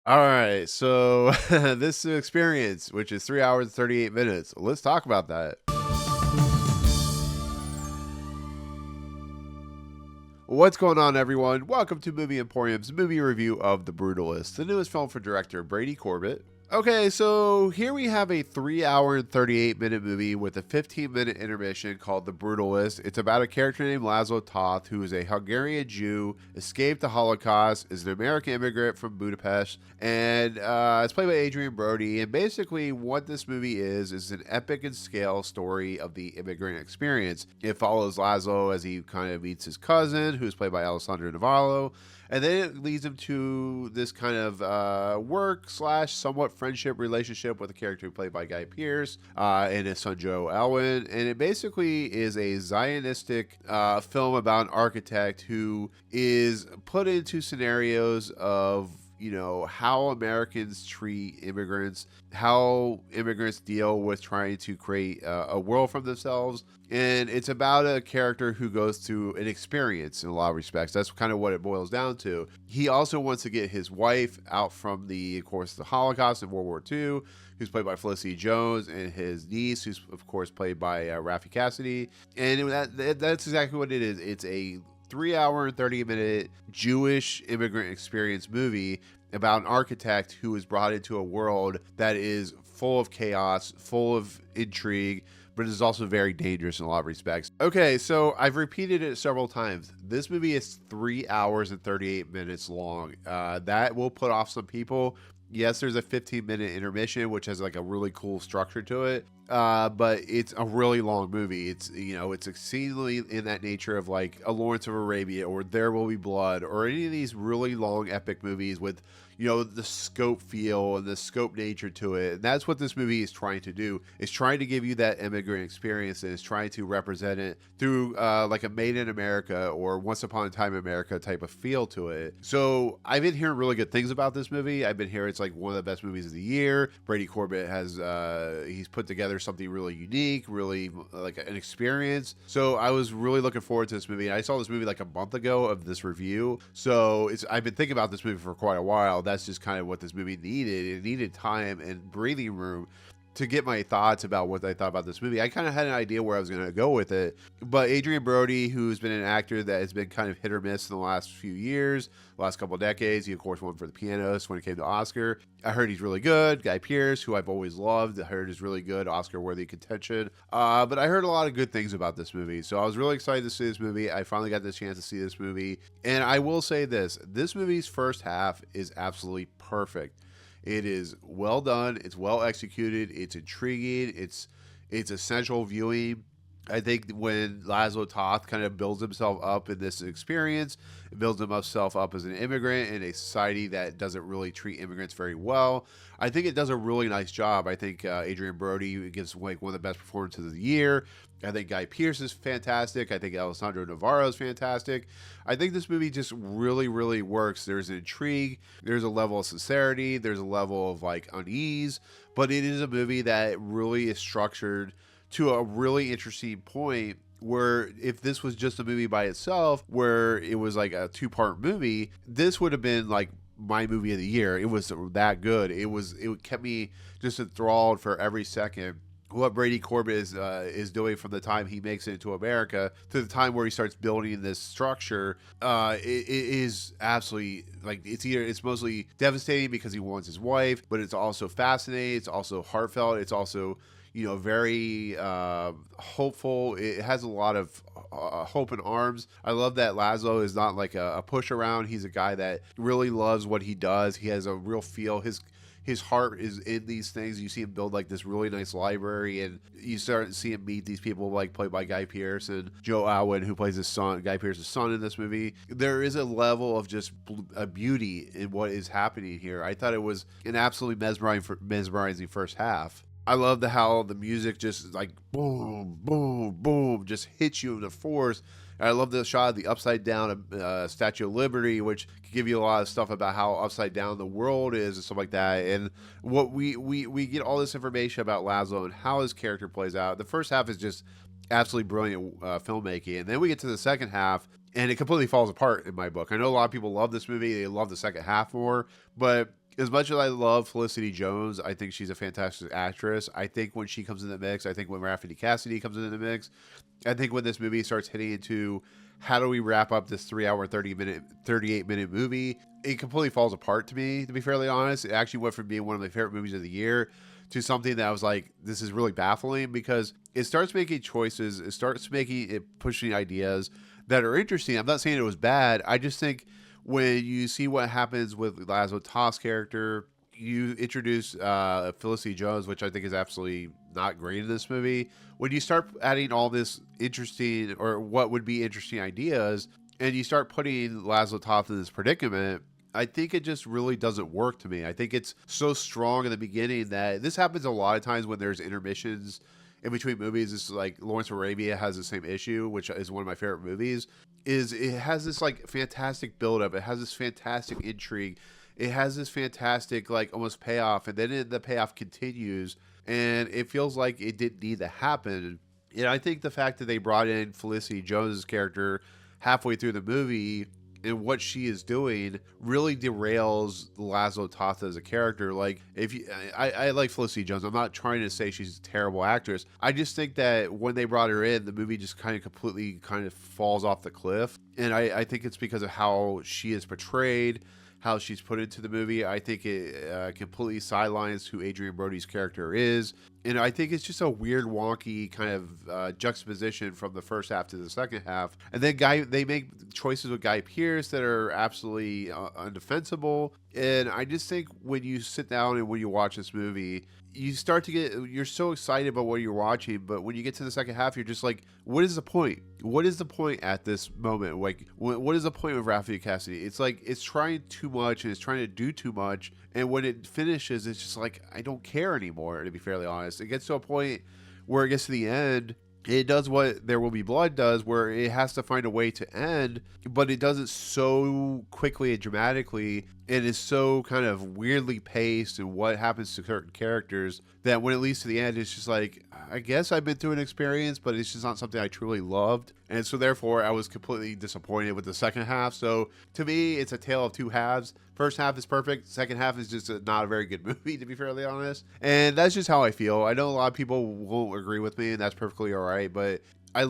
All right, so this experience, which is 3 hours and 38 minutes, let's talk about that. What's going on, everyone? Welcome to Movie Emporium's movie review of The Brutalist, the newest film for director Brady Corbet. Okay, so here we have a 3 hour and 38-minute movie with a 15-minute intermission called The Brutalist. It's about a character named Laszlo Toth, who is a Hungarian Jew, escaped the Holocaust, is an American immigrant from Budapest, and it's played by Adrien Brody. And basically, what this movie is an epic in scale story of the immigrant experience. It follows Laszlo as he kind of meets his cousin, who's played by Alessandro Nivola. And then it leads him to this kind of work slash somewhat friendship relationship with a character played by Guy Pearce and his son Joe Alwyn. And it basically is a Zionistic film about an architect who is put into scenarios of how Americans treat immigrants, how immigrants deal with trying to create a world for themselves. And it's about a character who goes through an experience in a lot of respects. That's kind of what it boils down to. He also wants to get his wife out from of course, the Holocaust in World War II, who's played by Felicity Jones, and his niece, who's of course played by Raffey Cassidy. And that's exactly what it is. It's a 3 hour and 30-minute Jewish immigrant experience movie about an architect who is brought into a world that is full of chaos, full of intrigue, but is also very dangerous in a lot of respects. Okay, so I've repeated it several times. This movie is 3 hours and 38 minutes long. That will put off some people. Yes, there's a 15-minute intermission, which has like a really cool structure to it. But it's a really long movie. It's exceedingly in that nature of like a Lawrence of Arabia or There Will Be Blood or any of these really long epic movies with, the scope feel and the scope nature to it. And that's what this movie is trying to do. It's trying to give you that immigrant experience, and it's trying to represent it through like a Made in America or Once Upon a Time in America type of feel to it. So I've been hearing really good things about this movie. I've been hearing it's like one of the best movies of the year. Brady Corbet has he's put together something really unique, really like an experience. So I was really looking forward to this movie. I saw this movie like a month ago of this review. So I've been thinking about this movie for quite a while. That's just kind of what this movie needed. It needed time and breathing room to get my thoughts about what I thought about this movie. I kind of had an idea where I was going to go with it, but Adrien Brody, who's been an actor that has been kind of hit or miss in the last few years, last couple of decades, he of course won for The Pianist when it came to Oscar. I heard he's really good. Guy Pearce, who I've always loved, I heard is really good, Oscar-worthy contention. But I heard a lot of good things about this movie, so I was really excited to see this movie. I finally got the chance to see this movie, and I will say this movie's first half is absolutely perfect. It is well done. It's well executed. It's intriguing. It's essential viewing. I think when Laszlo Toth kind of builds himself up in this experience, builds himself up as an immigrant in a society that doesn't really treat immigrants very well, I think it does a really nice job. I think Adrien Brody gives like one of the best performances of the year. I think Guy Pearce is fantastic. I think Alessandro Navarro is fantastic. I think this movie just really, really works. There's an intrigue. There's a level of sincerity. There's a level of like unease. But it is a movie that really is structured to a really interesting point where if this was just a movie by itself, where it was like a two-part movie, this would have been like my movie of the year. It was that good. It kept me just enthralled for every second. What Brady Corbet is doing from the time he makes it into America to the time where he starts building this structure, it is absolutely like it's mostly devastating because he wants his wife, but it's also fascinating. It's also heartfelt. It's also very hopeful. It has a lot of hope and arms. I love that Laszlo is not like a push around. He's a guy that really loves what he does. He has a real feel. His heart is in these things. You see him build like this really nice library, and you start to see him meet these people like played by Guy Pearce and Joe Alwyn, who plays his son, Guy Pearce's son in this movie. There is a level of just a beauty in what is happening here. I thought it was an absolutely mesmerizing first half. I love how the music just like boom, boom, boom, just hits you in the force. And I love the shot of the upside down Statue of Liberty, which can give you a lot of stuff about how upside down the world is and stuff like that. And what we get all this information about Laszlo and how his character plays out. The first half is just absolutely brilliant filmmaking, and then we get to the second half, and it completely falls apart in my book. I know a lot of people love this movie; they love the second half more, but as much as I love Felicity Jones, I think she's a fantastic actress. I think when she comes in the mix, I think when Raffey Cassidy comes in the mix, I think when this movie starts hitting into how do we wrap up this 3 hour, 38 minute movie, it completely falls apart to me, to be fairly honest. It actually went from being one of my favorite movies of the year to something that I was like, this is really baffling, because it starts making choices, pushing ideas that are interesting. I'm not saying it was bad. I just think when you see what happens with Laszlo Toth's character, you introduce Felicity Jones, which I think is absolutely not great in this movie. When you start adding all this interesting, or what would be interesting ideas, and you start putting Laszlo Toth in this predicament, I think it just really doesn't work to me. I think it's so strong in the beginning that this happens a lot of times when there's intermissions in between movies. It's like Lawrence of Arabia has the same issue, which is one of my favorite movies. Is it has this like fantastic buildup. It has this fantastic intrigue. It has this fantastic like almost payoff, and then the payoff continues, and it feels like it didn't need to happen. And I think the fact that they brought in Felicity Jones's character halfway through the movie and what she is doing really derails Laszlo Toth as a character. Like, I like Felicity Jones. I'm not trying to say she's a terrible actress. I just think that when they brought her in, the movie just completely falls off the cliff. And I think it's because of how she is portrayed, how she's put into the movie. I think it completely sidelines who Adrien Brody's character is. And I think it's just a weird, wonky kind of juxtaposition from the first half to the second half. And then they make choices with Guy Pearce that are absolutely undefensible. And I just think when you sit down and when you watch this movie, you're so excited about what you're watching, but when you get to the second half, you're just like, what is the point? What is the point at this moment? Like, what is the point with Raffey Cassidy? It's like, it's trying too much and it's trying to do too much. And when it finishes, it's just like, I don't care anymore, to be fairly honest. It gets to a point where it gets to the end, it does what There Will Be Blood does, where it has to find a way to end, but it does it so quickly and dramatically, and is so kind of weirdly paced and what happens to certain characters, that when it leads to the end, it's just like, I guess I've been through an experience, but it's just not something I truly loved. And so therefore, I was completely disappointed with the second half. So to me, it's a tale of two halves. First half is perfect. Second half is just not a very good movie, to be fairly honest. And that's just how I feel. I know a lot of people won't agree with me, and that's perfectly all right. But I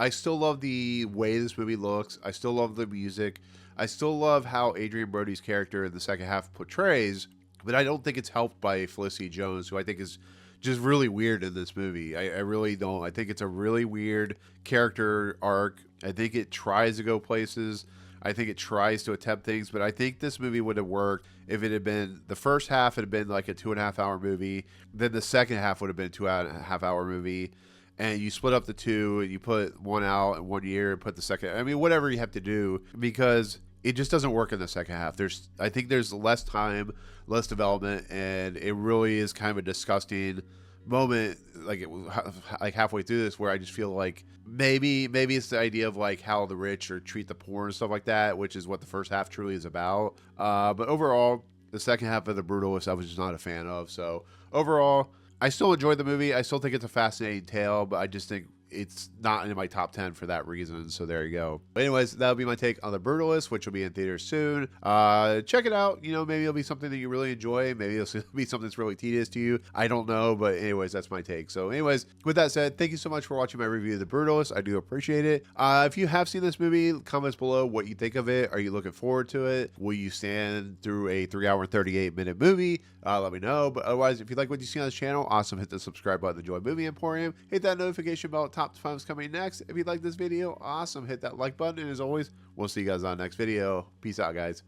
still love the way this movie looks. I still love the music. I still love how Adrien Brody's character in the second half portrays. But I don't think it's helped by Felicity Jones, who I think is just really weird in this movie. I really don't. I think it's a really weird character arc. I think it tries to go places. I think it tries to attempt things, but I think this movie would have worked if it had been, the first half had been like a 2.5 hour movie, then the second half would have been a 2.5 hour movie, and you split up the two, and you put one out in 1 year, and put the second, I mean, whatever you have to do, because it just doesn't work in the second half. I think there's less time, less development, and it really is kind of a disgusting moment, like halfway through this, where I just feel like maybe it's the idea of like how the rich or treat the poor and stuff like that, which is what the first half truly is about. But overall, the second half of The Brutalist, I was just not a fan of. So overall, I still enjoyed the movie. I still think it's a fascinating tale, but I just think it's not in my top 10 for that reason. So there you go. But anyways, that'll be my take on The Brutalist, which will be in theaters soon. Check it out. You know, maybe it'll be something that you really enjoy. Maybe it'll be something that's really tedious to you. I don't know. But anyways, that's my take. So anyways, with that said, thank you so much for watching my review of The Brutalist. I do appreciate it. If you have seen this movie, comments below what you think of it. Are you looking forward to it? Will you stand through a 3 hour and 38 minute movie? Let me know. But otherwise, if you like what you see on this channel, awesome. Hit the subscribe button to join Movie Emporium. Hit that notification bell. Top films coming next. If you like this video, awesome. Hit that like button. And as always, we'll see you guys on the next video. Peace out, guys.